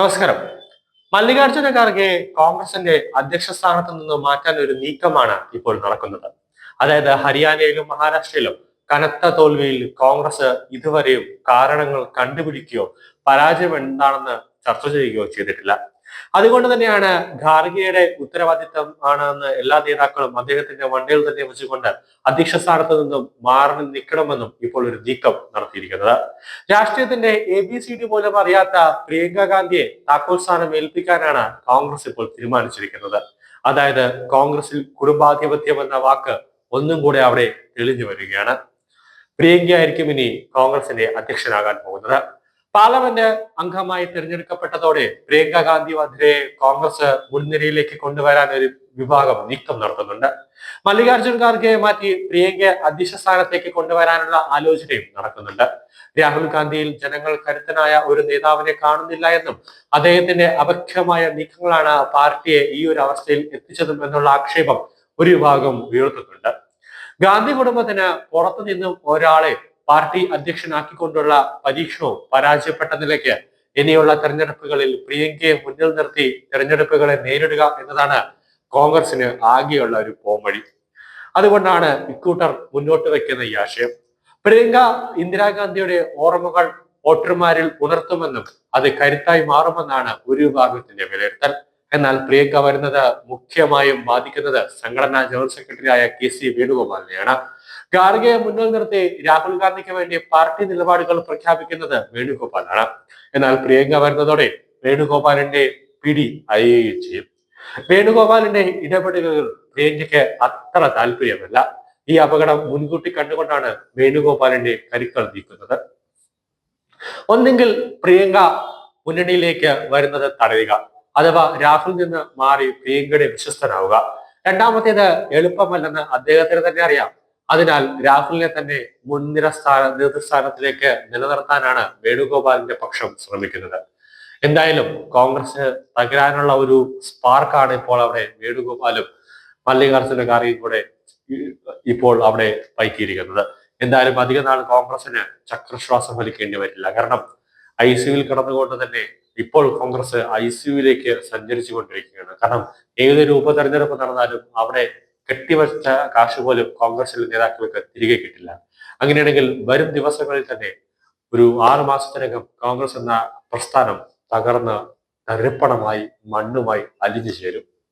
നമസ്കാരം. മല്ലികാർജുന ഖാർഗെ കോൺഗ്രസിന്റെ അധ്യക്ഷ സ്ഥാനത്ത് നിന്ന് മാറ്റാൻ ഒരു നീക്കമാണ് ഇപ്പോൾ നടക്കുന്നത്. അതായത് ഹരിയാനയിലും മഹാരാഷ്ട്രയിലും കനത്ത തോൽവിയിൽ കോൺഗ്രസ് ഇതുവരെയും കാരണങ്ങൾ കണ്ടുപിടിക്കുകയോ പരാജയം എന്താണെന്ന് ചർച്ച ചെയ്യുകയോ ചെയ്തിട്ടില്ല. അതുകൊണ്ട് തന്നെയാണ് ഖാർഗെയുടെ ഉത്തരവാദിത്തം ആണെന്ന് എല്ലാ നേതാക്കളും അദ്ദേഹത്തിന്റെ വണ്ടിയിൽ തന്നെ വെച്ചുകൊണ്ട് അധ്യക്ഷ സ്ഥാനത്ത് നിന്നും മാറി നിൽക്കണമെന്നും ഇപ്പോൾ ഒരു നീക്കം നടത്തിയിരിക്കുന്നത്. രാഷ്ട്രീയത്തിന്റെ ABCD പോലും അറിയാത്ത പ്രിയങ്ക ഗാന്ധിയെ താക്കോൽ സ്ഥാനം ഏൽപ്പിക്കാനാണ് കോൺഗ്രസ് ഇപ്പോൾ തീരുമാനിച്ചിരിക്കുന്നത്. അതായത് കോൺഗ്രസിൽ കുടുംബാധിപത്യം എന്ന വാക്ക് ഒന്നും കൂടെ അവിടെ തെളിഞ്ഞു വരികയാണ്. പ്രിയങ്കയായിരിക്കും ഇനി കോൺഗ്രസിന്റെ അധ്യക്ഷനാകാൻ പോകുന്നത്. പാർലമെന്റ് അംഗമായി തിരഞ്ഞെടുക്കപ്പെട്ടതോടെ പ്രിയങ്ക ഗാന്ധി വധരെ കോൺഗ്രസ് മുൻനിരയിലേക്ക് കൊണ്ടുവരാൻ ഒരു വിഭാഗം നീക്കം നടത്തുന്നുണ്ട്. മല്ലികാർജുൻ ഖാർഗെയെ മാറ്റി പ്രിയങ്കയെ അധ്യക്ഷ സ്ഥാനത്തേക്ക് കൊണ്ടുവരാനുള്ള ആലോചനയും നടക്കുന്നുണ്ട്. രാഹുൽ ഗാന്ധിയിൽ ജനങ്ങൾ കരുത്തനായ ഒരു നേതാവിനെ കാണുന്നില്ല എന്നും അദ്ദേഹത്തിന്റെ അപക്ഷ്യമായ നീക്കങ്ങളാണ് പാർട്ടിയെ ഈ ഒരു അവസ്ഥയിൽ എത്തിച്ചതും എന്നുള്ള ആക്ഷേപം ഒരു വിഭാഗം ഉയർത്തുന്നുണ്ട്. ഗാന്ധി കുടുംബത്തിന് പുറത്തു നിന്നും ഒരാളെ പാർട്ടി അധ്യക്ഷനാക്കിക്കൊണ്ടുള്ള പരീക്ഷണവും പരാജയപ്പെട്ട നിലയ്ക്ക് ഇനിയുള്ള തെരഞ്ഞെടുപ്പുകളിൽ പ്രിയങ്കയെ മുന്നിൽ നിർത്തി തെരഞ്ഞെടുപ്പുകളെ നേരിടുക എന്നതാണ് കോൺഗ്രസിന് ആകെയുള്ള ഒരു പോംവഴി. അതുകൊണ്ടാണ് ഇക്കൂട്ടർ മുന്നോട്ട് വയ്ക്കുന്ന ഈ ആശയം. പ്രിയങ്ക ഇന്ദിരാഗാന്ധിയുടെ ഓർമ്മകൾ വോട്ടർമാരിൽ ഉണർത്തുമെന്നും അത് കരുത്തായി മാറുമെന്നാണ് ഒരു വിഭാഗത്തിന്റെ വിലയിരുത്തൽ. എന്നാൽ പ്രിയങ്ക വരുന്നത് മുഖ്യമായും ബാധിക്കുന്നത് സംഘടനാ ജനറൽ സെക്രട്ടറിയായ KC വേണുഗോപാലിനെയാണ്. ഖാർഗെയെ മുന്നിൽ നിർത്തി രാഹുൽ ഗാന്ധിക്ക് വേണ്ടി പാർട്ടി നിലപാടുകൾ പ്രഖ്യാപിക്കുന്നത് വേണുഗോപാലാണ്. എന്നാൽ പ്രിയങ്ക വരുന്നതോടെ വേണുഗോപാലിന്റെ പിടി അയയുകയും ചെയ്യും. വേണുഗോപാലിന്റെ ഇടപെടലുകൾ പ്രിയങ്കയ്ക്ക് അത്ര താല്പര്യമല്ല. ഈ അപകടം മുൻകൂട്ടി കണ്ടുകൊണ്ടാണ് വേണുഗോപാലിന്റെ കരുക്കൾ നീക്കുന്നത്. ഒന്നെങ്കിൽ പ്രിയങ്ക മുന്നണിയിലേക്ക് വരുന്നത് തടയുക, അഥവാ രാഹുൽ നിന്ന് മാറി പ്രിയങ്കയുടെ വിശ്വസ്തനാവുക. രണ്ടാമത്തേത് എളുപ്പമല്ലെന്ന് അദ്ദേഹത്തിന് തന്നെ അറിയാം. അതിനാൽ രാഹുലിനെ തന്നെ മുൻനിര നേതൃസ്ഥാനത്തിലേക്ക് നിലനിർത്താനാണ് വേണുഗോപാലിന്റെ പക്ഷം ശ്രമിക്കുന്നത്. എന്തായാലും കോൺഗ്രസ് തകരാനുള്ള ഒരു സ്പാർക്കാണ് ഇപ്പോൾ അവിടെ വേണുഗോപാലും മല്ലികാർജുന ഖാർഗെയും കൂടെ ഇപ്പോൾ അവിടെ പയറ്റിയിരിക്കുന്നത്. എന്തായാലും അധിക നാൾ കോൺഗ്രസിന് ചക്രശ്വാസം വലിക്കേണ്ടി വരില്ല. കാരണം ICUവിൽ കിടന്നുകൊണ്ട് തന്നെ ഇപ്പോൾ കോൺഗ്രസ് ICUവിലേക്ക് സഞ്ചരിച്ചു കൊണ്ടിരിക്കുകയാണ്. കാരണം ഏതൊരു ഉപതെരഞ്ഞെടുപ്പ് നടന്നാലും അവിടെ കെട്ടിവച്ച കാശ് പോലും കോൺഗ്രസിലെ നേതാക്കൾക്ക് തിരികെ കിട്ടില്ല. അങ്ങനെയാണെങ്കിൽ വരും ദിവസങ്ങളിൽ തന്നെ ഒരു 6 മാസത്തിനകം കോൺഗ്രസ് എന്ന പ്രസ്ഥാനം തകർന്ന് തരിപ്പണമായി മണ്ണുമായി അലിഞ്ഞു ചേരും.